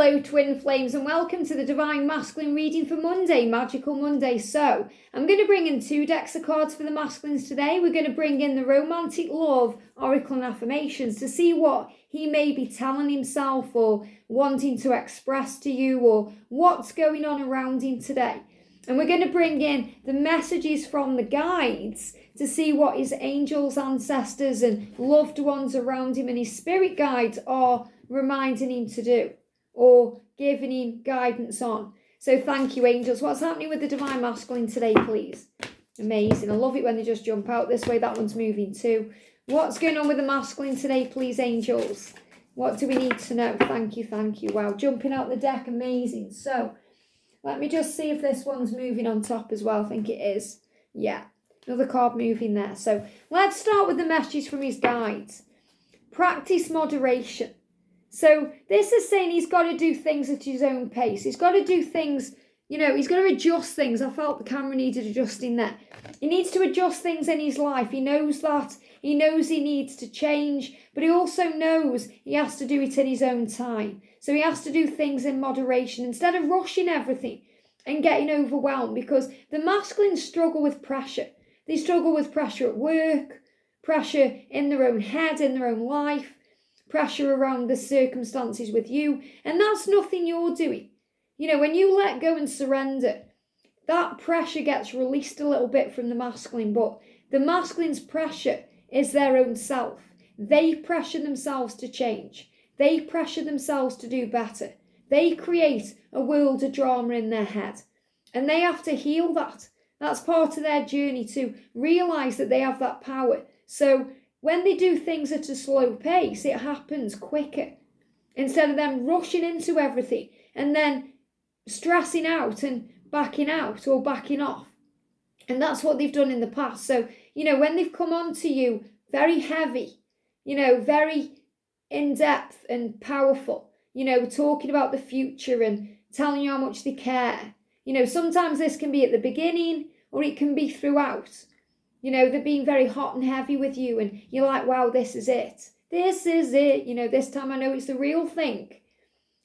Hello Twin Flames and welcome to the Divine Masculine reading for Monday, Magical Monday. So I'm going to bring in 2 decks of cards for the masculines today. We're going to bring in the Romantic Love, Oracle and Affirmations to see what he may be telling himself or wanting to express to you or what's going on around him today. And we're going to bring in the messages from the guides to see what his angels, ancestors and loved ones around him and his spirit guides are reminding him to do or giving him guidance on. So thank you, angels. What's happening with the Divine Masculine today, please? Amazing. I love it when they just jump out this way. That one's moving too. What's going on with the masculine today, please, angels? What do we need to know? Thank you, thank you. Wow, jumping out the deck, amazing. So let me just see if this one's moving on top as well. I think it is. Yeah, another card moving there. So let's start with the message from his guides. Practice moderation. So this is saying he's got to do things at his own pace. He's got to do things, he's got to adjust things. I felt the camera needed adjusting there. He needs to adjust things in his life. He knows that. He knows he needs to change, but he also knows he has to do it in his own time. So he has to do things in moderation instead of rushing everything and getting overwhelmed, because the masculines struggle with pressure. They struggle with pressure at work, pressure in their own head, in their own life, pressure around the circumstances with you, and that's nothing you're doing. When you let go and surrender, that pressure gets released a little bit from the masculine, but the masculine's pressure is their own self. They pressure themselves to change. They pressure themselves to do better. They create a world of drama in their head, and they have to heal that. That's part of their journey, to realise that they have that power. So when they do things at a slow pace, it happens quicker. Instead of them rushing into everything and then stressing out and backing out or backing off. And that's what they've done in the past. So, when they've come on to you very heavy, very in-depth and powerful, talking about the future and telling you how much they care. Sometimes this can be at the beginning or it can be throughout. They're being very hot and heavy with you and you're like, wow, this is it. This is it. This time I know it's the real thing.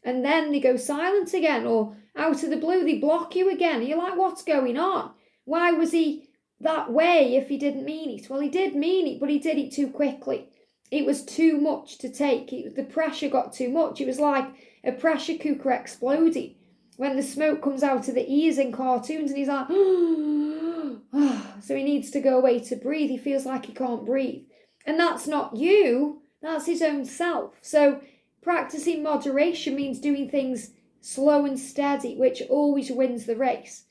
And then they go silent again, or out of the blue, they block you again. And you're like, what's going on? Why was he that way if he didn't mean it? Well, he did mean it, but he did it too quickly. It was too much to take. The pressure got too much. It was like a pressure cooker exploding when the smoke comes out of the ears in cartoons and he's like, so he needs to go away to breathe. He feels like he can't breathe. And that's not you. That's his own self. So practicing moderation means doing things slow and steady, which always wins the race.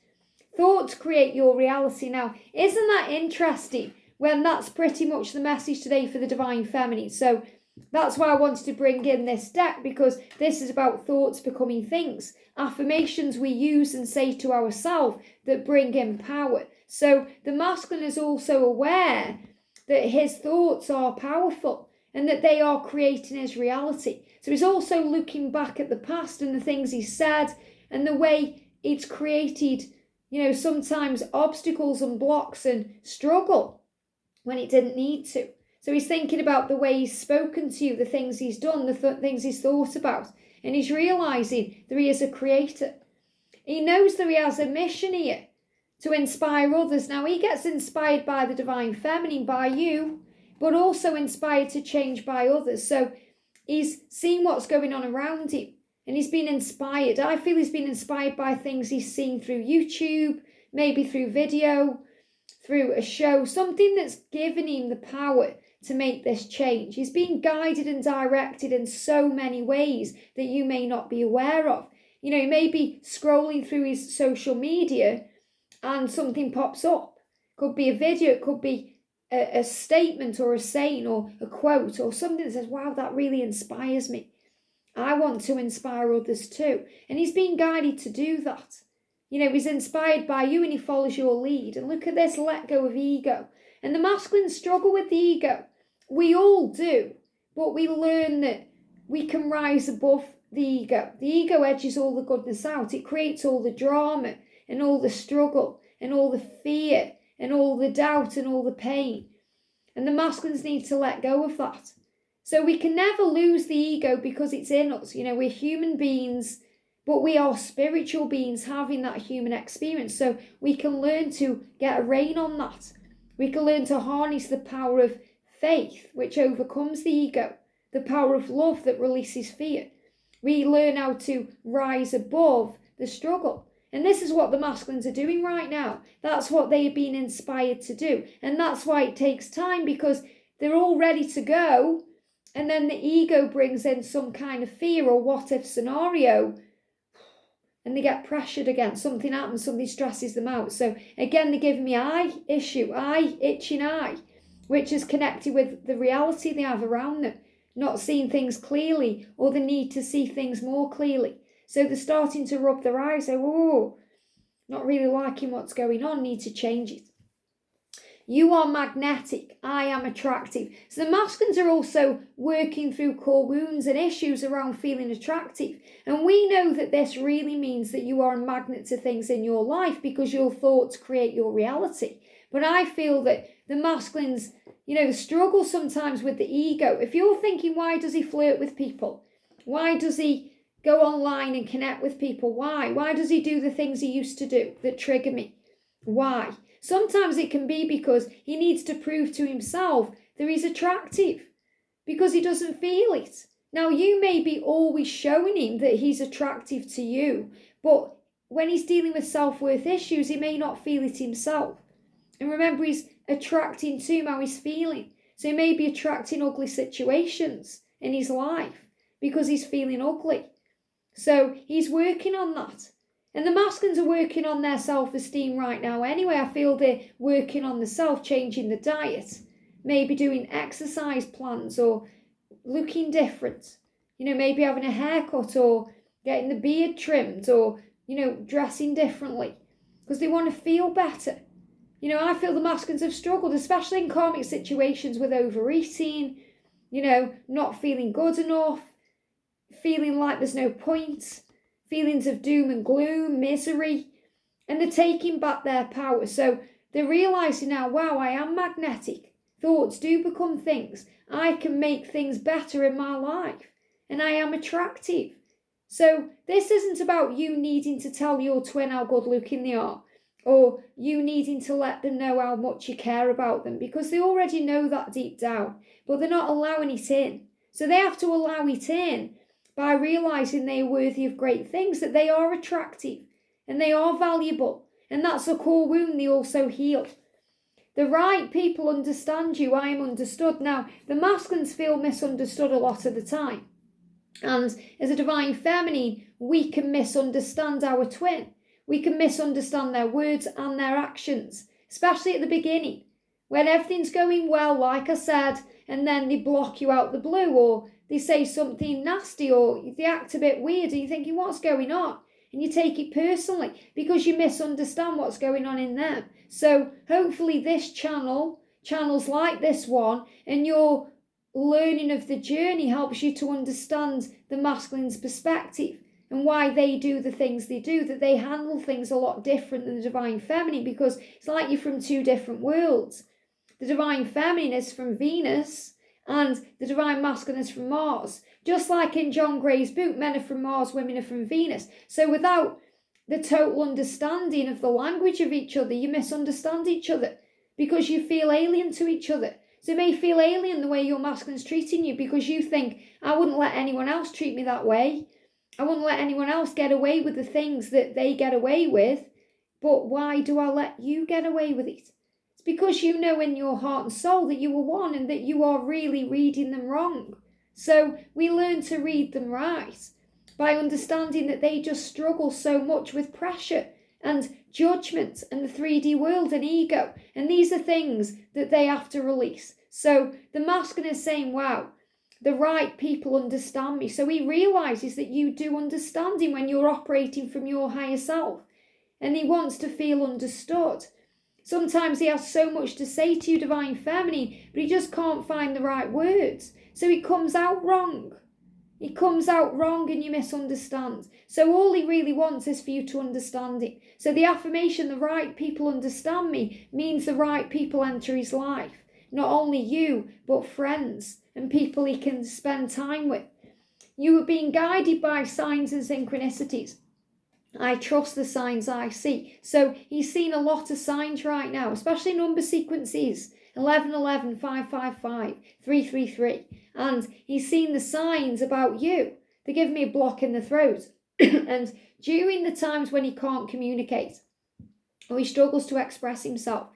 Thoughts create your reality. Now, isn't that interesting when that's pretty much the message today for the Divine Feminine? So that's why I wanted to bring in this deck, because this is about thoughts becoming things. Affirmations we use and say to ourselves that bring in power. So the masculine is also aware that his thoughts are powerful and that they are creating his reality. So he's also looking back at the past and the things he said and the way it's created, sometimes obstacles and blocks and struggle when it didn't need to. So he's thinking about the way he's spoken to you, the things he's done, the things he's thought about. And he's realising that he is a creator. He knows that he has a mission here to inspire others. Now, he gets inspired by the Divine Feminine, by you, but also inspired to change by others. So he's seen what's going on around him and he's been inspired. I feel he's been inspired by things he's seen through YouTube, maybe through video, through a show, something that's given him the power to make this change. He's being guided and directed in so many ways that you may not be aware of. He may be scrolling through his social media and something pops up. Could be a video, it could be a statement or a saying or a quote or something that says, wow, that really inspires me. I want to inspire others too. And he's being guided to do that. He's inspired by you and he follows your lead. And look at this, let go of ego. And the masculines struggle with the ego. We all do, but we learn that we can rise above the ego. The ego edges all the goodness out. It creates all the drama and all the struggle and all the fear and all the doubt and all the pain. And the masculines need to let go of that. So we can never lose the ego because it's in us. We're human beings, but we are spiritual beings having that human experience. So we can learn to get a rein on that. We can learn to harness the power of faith, which overcomes the ego, the power of love that releases fear. We learn how to rise above the struggle. And this is what the masculines are doing right now. That's what they are being inspired to do. And that's why it takes time, because they're all ready to go. And then the ego brings in some kind of fear or what if scenario. And they get pressured again. Something happens, something stresses them out. So again, they're giving me itching eye, which is connected with the reality they have around them. Not seeing things clearly, or the need to see things more clearly. So they're starting to rub their eyes, say, oh, not really liking what's going on, need to change it. You are magnetic, I am attractive. So the masculines are also working through core wounds and issues around feeling attractive. And we know that this really means that you are a magnet to things in your life because your thoughts create your reality. But I feel that the masculines, struggle sometimes with the ego. If you're thinking, why does he flirt with people? Why does he go online and connect with people? Why? Why does he do the things he used to do that trigger me? Why? Sometimes it can be because he needs to prove to himself that he's attractive because he doesn't feel it. Now, you may be always showing him that he's attractive to you, but when he's dealing with self-worth issues, he may not feel it himself. And remember, he's attracting to him how he's feeling. So he may be attracting ugly situations in his life because he's feeling ugly. So he's working on that. And the masculines are working on their self-esteem right now anyway. I feel they're working on the self, changing the diet, maybe doing exercise plans or looking different. Maybe having a haircut or getting the beard trimmed or, dressing differently because they want to feel better. I feel the masculines have struggled, especially in karmic situations with overeating, not feeling good enough, feeling like there's no point, feelings of doom and gloom, misery, and they're taking back their power. So they're realising now, wow, I am magnetic. Thoughts do become things. I can make things better in my life, and I am attractive. So this isn't about you needing to tell your twin how good looking they are, or you needing to let them know how much you care about them, because they already know that deep down, but they're not allowing it in. So they have to allow it in by realising they are worthy of great things, that they are attractive and they are valuable. And that's a core wound they also heal. The right people understand you, I am understood. Now, the masculines feel misunderstood a lot of the time. And as a divine feminine, we can misunderstand our twin. We can misunderstand their words and their actions, especially at the beginning, when everything's going well, like I said, and then they block you out the blue, or they say something nasty, or they act a bit weird, and you're thinking, what's going on? And you take it personally because you misunderstand what's going on in them. So hopefully this channels like this one, and your learning of the journey helps you to understand the masculine's perspective and why they do the things they do, that they handle things a lot different than the divine feminine, because it's like you're from two different worlds. The divine feminine is from Venus and the divine masculine is from Mars. Just like in John Gray's book, men are from Mars, women are from Venus. So without the total understanding of the language of each other, you misunderstand each other because you feel alien to each other. So you may feel alien the way your masculine's treating you because you think, I wouldn't let anyone else treat me that way. I wouldn't let anyone else get away with the things that they get away with. But why do I let you get away with it? It's because you know in your heart and soul that you are one and that you are really reading them wrong. So we learn to read them right by understanding that they just struggle so much with pressure and judgment and the 3D world and ego. And these are things that they have to release. So the masculine is saying, wow, the right people understand me. So he realises that you do understand him when you're operating from your higher self. And he wants to feel understood. Sometimes he has so much to say to you, divine feminine, but he just can't find the right words. So he comes out wrong. He comes out wrong and you misunderstand. So all he really wants is for you to understand it. So the affirmation, the right people understand me, means the right people enter his life. Not only you, but friends and people he can spend time with. You are being guided by signs and synchronicities. I trust the signs I see. So he's seen a lot of signs right now, especially number sequences. 1111, 555, 333. And he's seen the signs about you. They give me a block in the throat. And during the times when he can't communicate or he struggles to express himself,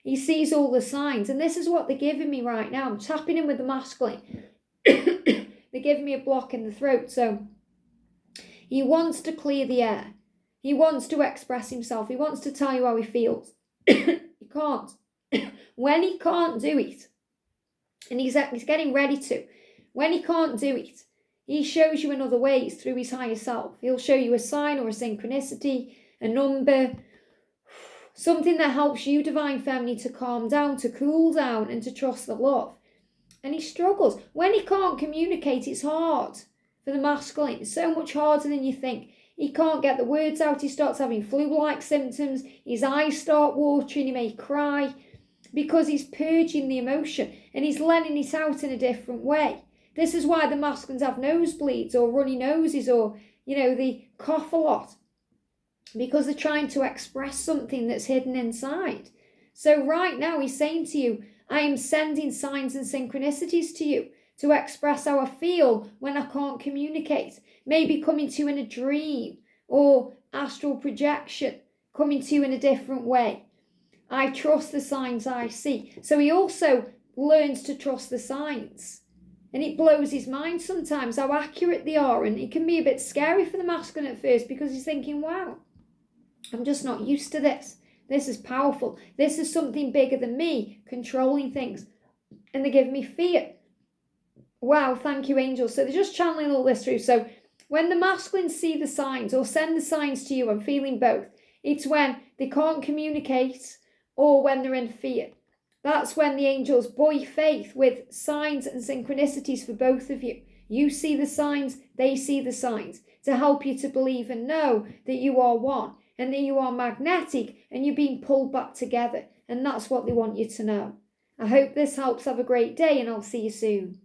he sees all the signs. And this is what they're giving me right now. I'm tapping in with the masculine. They're giving me a block in the throat. So he wants to clear the air. He wants to express himself. He wants to tell you how he feels. He can't. When he can't do it, and he's getting ready to, when he can't do it, he shows you in other ways through his higher self. He'll show you a sign or a synchronicity, a number, something that helps you, Divine Feminine, to calm down, to cool down, and to trust the love. And he struggles. When he can't communicate, it's hard for the masculine. It's so much harder than you think. He can't get the words out. He starts having flu-like symptoms. His eyes start watering. He may cry because he's purging the emotion and he's letting it out in a different way. This is why the masculines have nosebleeds or runny noses or, they cough a lot, because they're trying to express something that's hidden inside. So right now he's saying to you, I am sending signs and synchronicities to you to express how I feel when I can't communicate. Maybe coming to you in a dream or astral projection, coming to you in a different way. I trust the signs I see. So he also learns to trust the signs. And it blows his mind sometimes how accurate they are. And it can be a bit scary for the masculine at first because he's thinking, wow, I'm just not used to this. This is powerful. This is something bigger than me controlling things. And they give me fear. Wow, thank you, angels. So they're just channeling all this through. So when the masculines see the signs or send the signs to you, I'm feeling both. It's when they can't communicate or when they're in fear. That's when the angels buoy faith with signs and synchronicities for both of you. You see the signs, they see the signs, to help you to believe and know that you are one and that you are magnetic and you're being pulled back together. And that's what they want you to know. I hope this helps. Have a great day and I'll see you soon.